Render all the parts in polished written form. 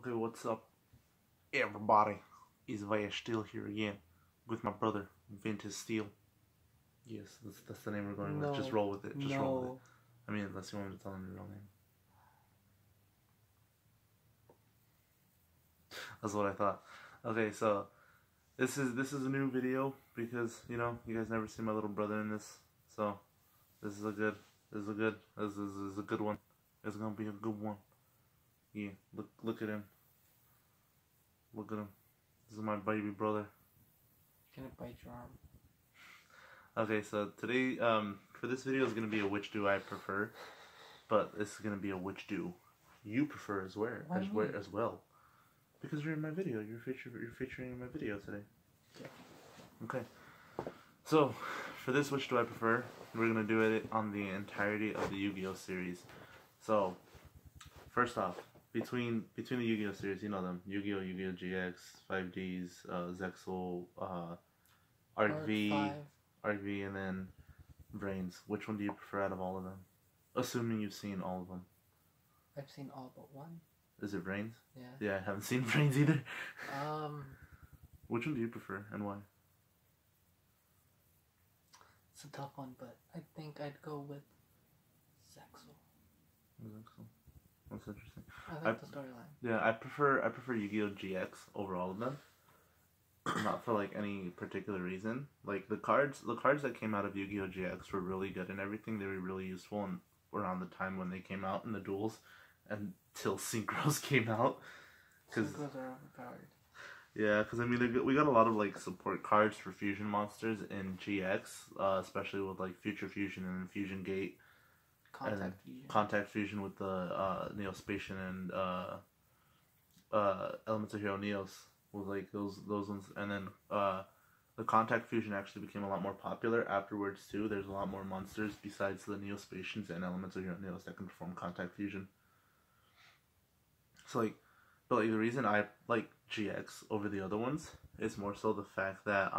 Okay, what's up, everybody? It's Vaya Steel here again with my brother, Vintage Steel. Yes, that's the name we're going with. Just roll with it. Just roll with it. I mean, unless you want me to tell him your real name. That's what I thought. Okay, so this is a new video because you guys never see my little brother in this, so this is a good one. It's gonna be a good one. Yeah, look at him. Look at him. This is my baby brother. Gonna bite your arm. Okay, so today, for this video is gonna be a which do I prefer, but this is gonna be a which do you prefer as well, because you're in my video. You're featuring in my video today. Yeah. Okay. So for this which do I prefer, we're gonna do it on the entirety of the Yu-Gi-Oh series. So first off, between the Yu-Gi-Oh series, you know them: Yu-Gi-Oh, Yu-Gi-Oh GX, 5Ds, Zexal, Arc V, and then Brains. Which one do you prefer out of all of them? Assuming you've seen all of them. I've seen all but one. Is it Brains? Yeah. Yeah, I haven't seen Brains either. Which one do you prefer and why? It's a tough one, but I think I'd go with Zexal. Zexal. That's interesting. I like the storyline. Yeah, I prefer Yu-Gi-Oh GX over all of them. Not for like any particular reason. Like the cards that came out of Yu-Gi-Oh GX were really good and everything. They were really useful and around the time when they came out in the duels, until Synchros came out. Synchros are overpowered. Yeah, because I mean we got a lot of like support cards for fusion monsters in GX, especially with like Future Fusion and Fusion Gate. Contact Fusion with the Neospatian and Elemental Hero Neos with like those ones, and then the Contact Fusion actually became a lot more popular afterwards too. There's a lot more monsters besides the Neospatians and Elemental Hero Neos that can perform Contact Fusion. So but the reason I like GX over the other ones is more so the fact that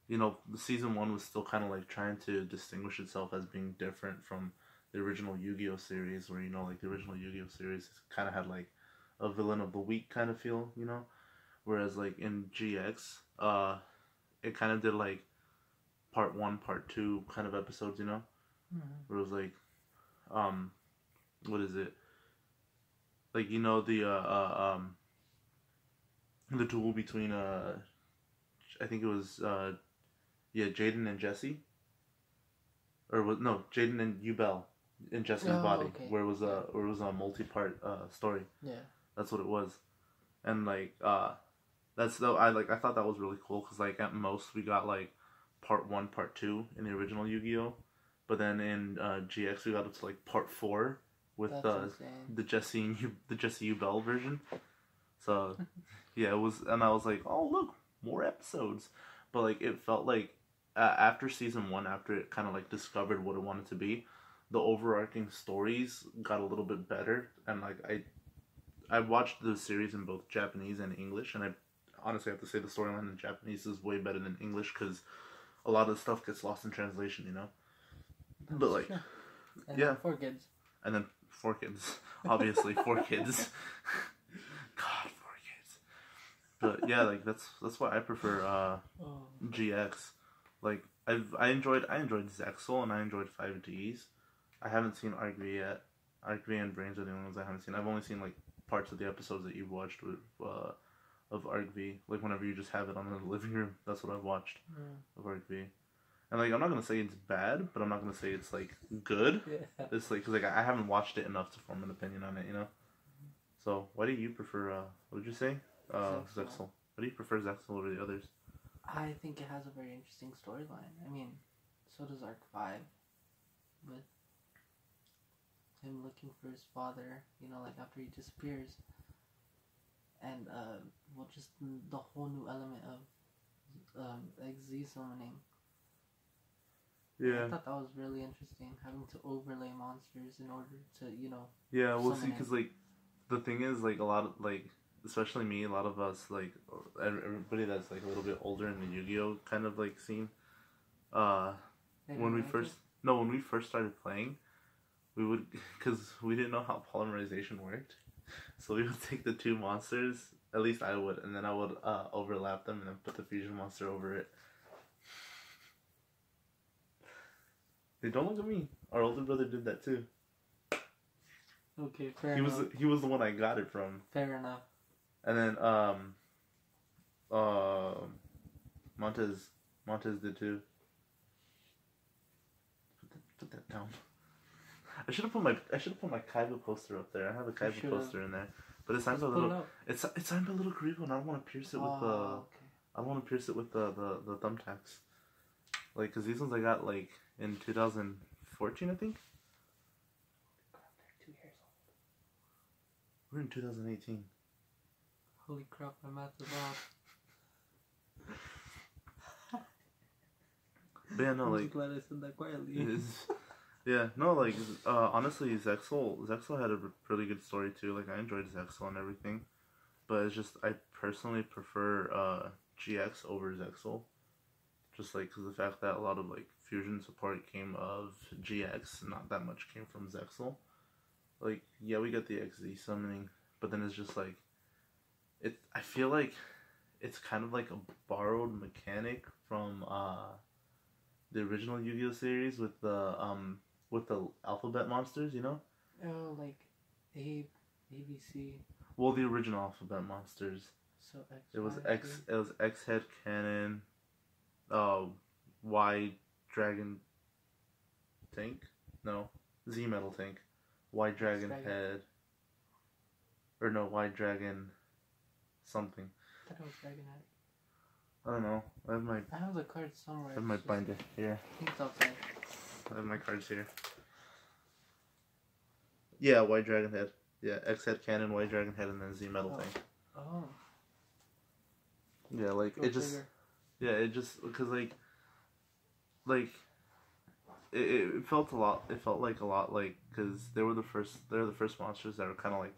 the season 1 was still kind of like trying to distinguish itself as being different from the original Yu-Gi-Oh series, where like the original Yu-Gi-Oh series kind of had like a villain of the week kind of feel, whereas like in GX, it kind of did like part 1, part 2 kind of episodes, where it was like, what is it? Like the duel between I think it was Jaden and Jesse, or Jaden and Yubel in Jesse's body, okay. where it was a multi-part story. Yeah, that's what it was, and like I thought that was really cool because like at most we got like part 1, part 2 in the original Yu-Gi-Oh, but then in GX we got up to like part 4 with the Jesse Yubel version. So yeah, it was, and I was like, oh look, more episodes. But like it felt like after season 1, after it kind of like discovered what it wanted to be, the overarching stories got a little bit better. And like I watched the series in both Japanese and English, and I honestly have to say the storyline in Japanese is way better than English because a lot of the stuff gets lost in translation, That's but like, true. And yeah, then 4 kids. And then 4 kids, obviously 4 kids. God, 4 kids. But yeah, like that's why I prefer GX. Like I enjoyed Zexal and I enjoyed 5Ds. I haven't seen Arc V yet. Arc V and Brains are the only ones I haven't seen. I've only seen like parts of the episodes that you've watched with of Arc V. Like whenever you just have it on in the living room, that's what I've watched of Arc V. And like I'm not gonna say it's bad, but I'm not gonna say it's like good. Yeah. It's like, cause like I haven't watched it enough to form an opinion on it, So why do you prefer? What did you say? Zexal. Why do you prefer Zexal over the others? I think it has a very interesting storyline. I mean, so does Arc 5, with him looking for his father. Like after he disappears, and just the whole new element of like Z summoning. Yeah. I thought that was really interesting, having to overlay monsters in order to, Yeah, we'll see, because, like, the thing is, like, a lot of, like, especially me, a lot of us, like, everybody that's, like, a little bit older in the Yu-Gi-Oh! Kind of, like, scene, when we first started playing, we would, because we didn't know how polymerization worked, so So we would take the two monsters, at least I would, and then I would overlap them and then put the fusion monster over it. They don't look at me. Our older brother did that too. Okay, fair enough. He was the one I got it from. Fair enough. And then Montez did too. Put that down. I should have put my Kaiba poster up there. I have a Kaiba poster in there, but it's signed by little. It's signed by Little Karibo, and I don't want to pierce it with the. Okay. I don't want to pierce it with the thumbtacks. Like, cause these ones I got like in 2014, I think. They're 2 years old. We're in 2018. Holy crap! My math is off. But yeah, no, I'm like. just glad I said that quietly. Yeah, no, like, honestly, Zexal had a really good story too. Like, I enjoyed Zexal and everything, but it's just, I personally prefer, GX over Zexal. Just, like, because the fact that a lot of, like, fusion support came of GX, not that much came from Zexal. Like, yeah, we got the XZ summoning, but then it's just, like, I feel like it's kind of like a borrowed mechanic from, the original Yu-Gi-Oh series with the alphabet monsters, you know? Oh, like ABC. Well, the original alphabet monsters. So X. It was X head cannon, Y dragon tank. No, Z metal tank. Y dragon head. Or no, Y dragon something. I thought it was Dragon Head. I don't know. I have the card somewhere. I have my binder here. I think it's outside. I have my cards here. Yeah, White Dragon Head. Yeah, X Head Cannon, White Dragon Head, and then Z Metal Tank. Oh. Yeah, like, it just... Yeah, it just... Because, it felt a lot... It felt like a lot, like... Because they were the first monsters that were kind of, like,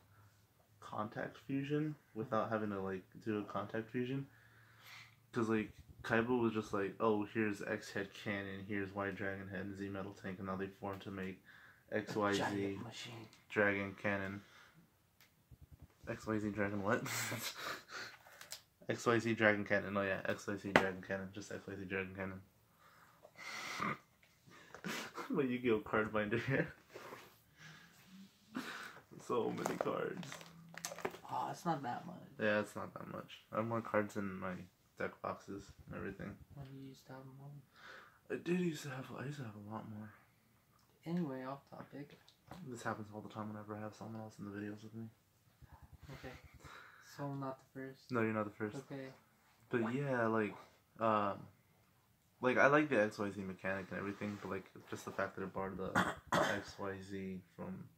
contact fusion without having to, like, do a contact fusion. Because, like, Kaiba was just like, oh, here's X Head Cannon, here's White Dragon Head, and Z Metal Tank, and now they formed to make XYZ Dragon Cannon. XYZ Dragon what? XYZ Dragon Cannon. Oh yeah, XYZ Dragon Cannon. Just XYZ Dragon Cannon. My Yu-Gi-Oh card binder here. So many cards. Oh, it's not that much. Yeah, it's not that much. I have more cards in my deck boxes and everything. When you used to have more. I used to have a lot more. Anyway, off topic. This happens all the time whenever I have someone else in the videos with me. Okay. So I'm not the first. No, you're not the first. Okay. But yeah, like I like the XYZ mechanic and everything, but like just the fact that it borrowed the XYZ from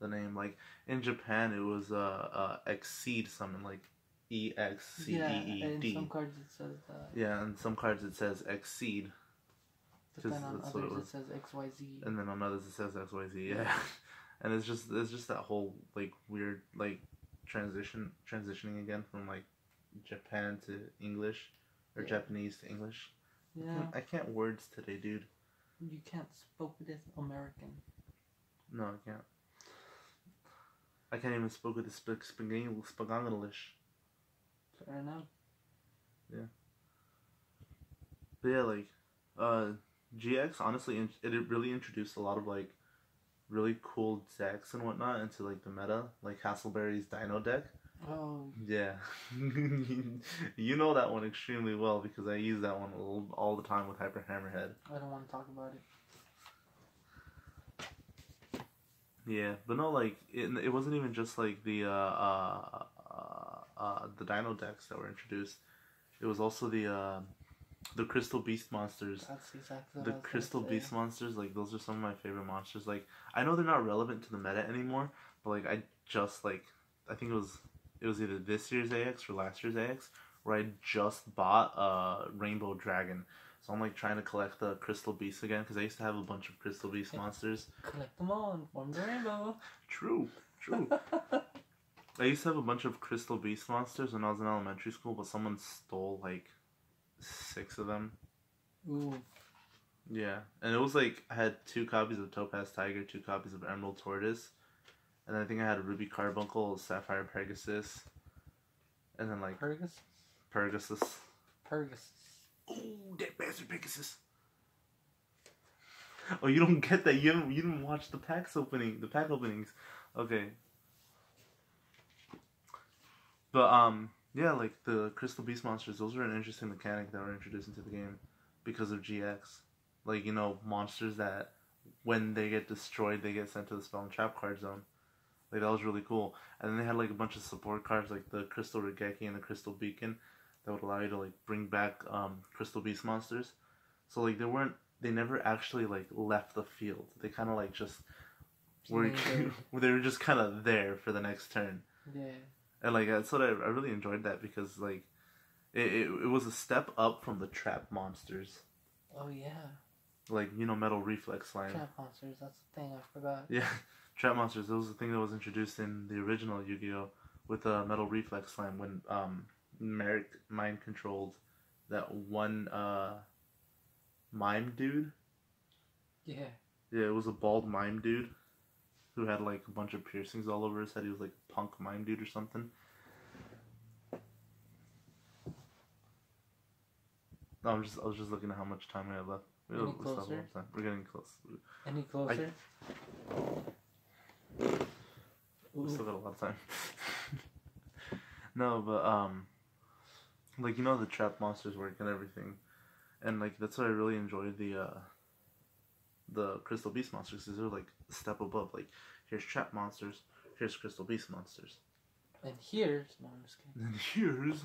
the name. Like in Japan, it was Exceed summon, like EXCEED. Yeah, and in some cards it says that. Yeah, and some cards it says Exceed. But then on others it says XYZ. And then on others it says XYZ. Yeah, and it's just that whole like weird like transitioning again from like Japan to English or Japanese to English. Yeah. I can't words today, dude. You can't spoke with American. No, I can't. I can't even speak with the Spaganglish. Fair enough. Yeah. But yeah, like, GX, honestly, it really introduced a lot of, like, really cool decks and whatnot into, like, the meta. Like, Hasselberry's Dino deck. Oh. Yeah. You know that one extremely well because I use that one all the time with Hyper Hammerhead. I don't want to talk about it. Yeah, but no, like, it wasn't even just, like, the Dino decks that were introduced. It was also the Crystal Beast monsters. That's exactly what the Crystal Beast monsters, like, those are some of my favorite monsters. Like, I know they're not relevant to the meta anymore, but, like, I think it was either this year's AX or last year's AX, where I just bought Rainbow Dragon. So I'm, like, trying to collect the Crystal Beasts again, because I used to have a bunch of Crystal Beast monsters. Collect them all and form the rainbow. True. I used to have a bunch of Crystal Beast monsters when I was in elementary school, but someone stole, like, 6 of them. Ooh. Yeah. And it was, like, I had 2 copies of Topaz Tiger, 2 copies of Emerald Tortoise, And I think I had a Ruby Carbuncle, Sapphire Pegasus, and then like Pegasus. Oh, that bastard Pegasus! Oh, you don't get that. You didn't watch the pack openings. Okay. But yeah, like the Crystal Beast monsters, those were an interesting mechanic that were introduced into the game because of GX. Like, you know, monsters that when they get destroyed, they get sent to the spell and trap card zone. Like, that was really cool. And then they had like a bunch of support cards, like the Crystal Regeki and the Crystal Beacon, that would allow you to like bring back Crystal Beast monsters. So like they never actually like left the field. They kind of like just were they were just kind of there for the next turn. Yeah. And like that's what I really enjoyed that because like it was a step up from the trap monsters. Oh yeah. Like, you know, Metal Reflex Slime. Trap monsters, that's the thing, I forgot. Yeah, trap monsters. That was the thing that was introduced in the original Yu-Gi-Oh! With Metal Reflex Slime when Merrick mind controlled that one mime dude. Yeah. Yeah, it was a bald mime dude who had like a bunch of piercings all over his head. He was like a punk mime dude or something. No, I was just looking at how much time we have left. Any closer? We're getting close. Any closer? We still got a lot of time. No, but like, you know, the trap monsters work and everything, and like that's why I really enjoyed the Crystal Beast monsters, because they're like a step above. Like, here's trap monsters, here's Crystal Beast monsters, and here's no, I'm just kidding. And here's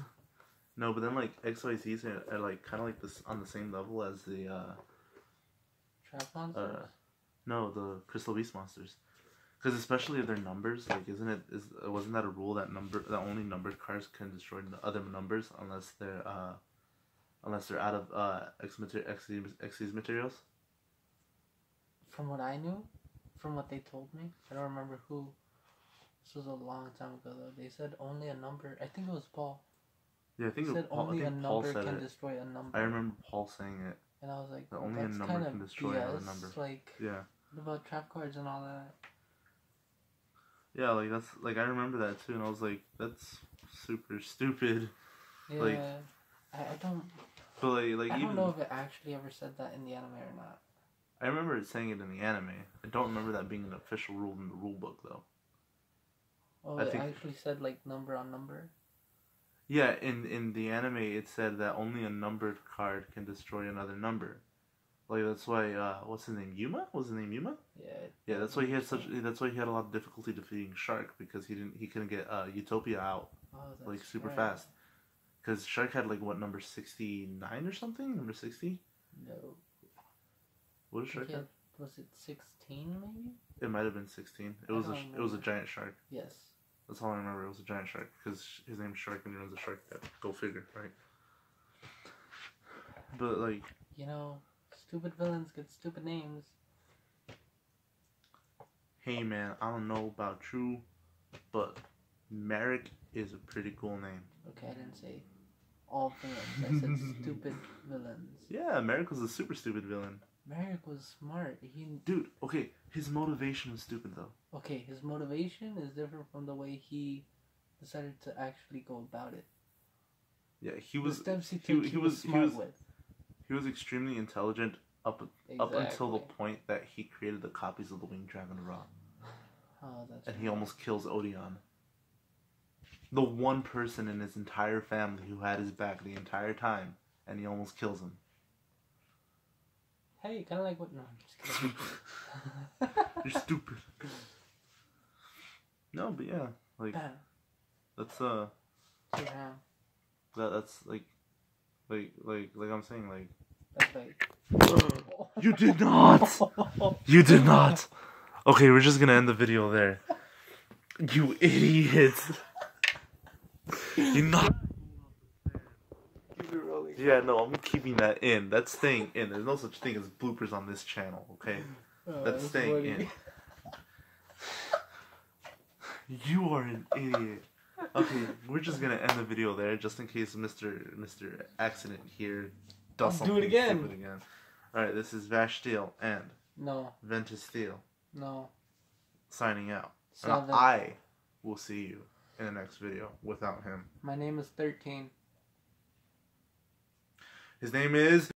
no, but then like XYZs are like kind of like this on the same level as the trap monsters. No, the Crystal Beast monsters. Because especially their numbers, like, wasn't that a rule that only numbered cards can destroy other numbers unless they're out of Xyz materials? From what I knew, from what they told me, I don't remember who. This was a long time ago though. They said only a number. I think it was Paul. Yeah, I think he said Paul, only I think a Paul number said can it. destroy a number. I remember Paul saying it. And I was like, that only a number can destroy another number. Like, yeah. What about trap cards and all that? Yeah, like that's like I remember that too, and I was like, that's super stupid. Yeah, like, I don't. But like I even, don't know if it actually ever said that in the anime or not. I remember it saying it in the anime. I don't remember that being an official rule in the rule book though. Oh, it actually said like number on number. Yeah, in the anime it said that only a numbered card can destroy another number. Like, that's why, what's his name, Yuma? Was his name Yuma? Yeah. Yeah, that's why he had a lot of difficulty defeating Shark, because he couldn't get Utopia out, like, super fast. Because Shark had, like, what, number 69 or something? Number 60? No. What did Shark have? Was it 16, maybe? It might have been 16. It was a giant shark. Yes. That's all I remember. It was a giant shark, because his name's Shark and he runs a shark that. Go figure, right? But, like... You know... Stupid villains get stupid names. Hey man, I don't know about you, but Merrick is a pretty cool name. Okay, I didn't say all villains. I said stupid villains. Yeah, Merrick was a super stupid villain. Merrick was smart. Dude, okay, his motivation was stupid though. Okay, his motivation is different from the way he decided to actually go about it. Yeah, he was smart with. He was extremely intelligent up until the point that he created the copies of the Winged Dragon Ra. Oh, that's and he almost kills Odeon. The one person in his entire family who had his back the entire time, and he almost kills him. Hey, kind of like what? No, I'm just kidding. You're stupid. No, but yeah, like that's yeah. That's like I'm saying, like. That's like. You did not. You did not. Okay, we're just gonna end the video there. You idiot. You're not. Keep it rolling. Yeah, no, I'm keeping that in. That's staying in. There's no such thing as bloopers on this channel, okay? That's staying funny. In. You are an idiot. Okay, we're just gonna end the video there, just in case Mr. Accident here does something stupid again. Alright, this is Vash Steel and No. Ventus Steel. No. Signing out. And 7. I will see you in the next video without him. My name is 13. His name is...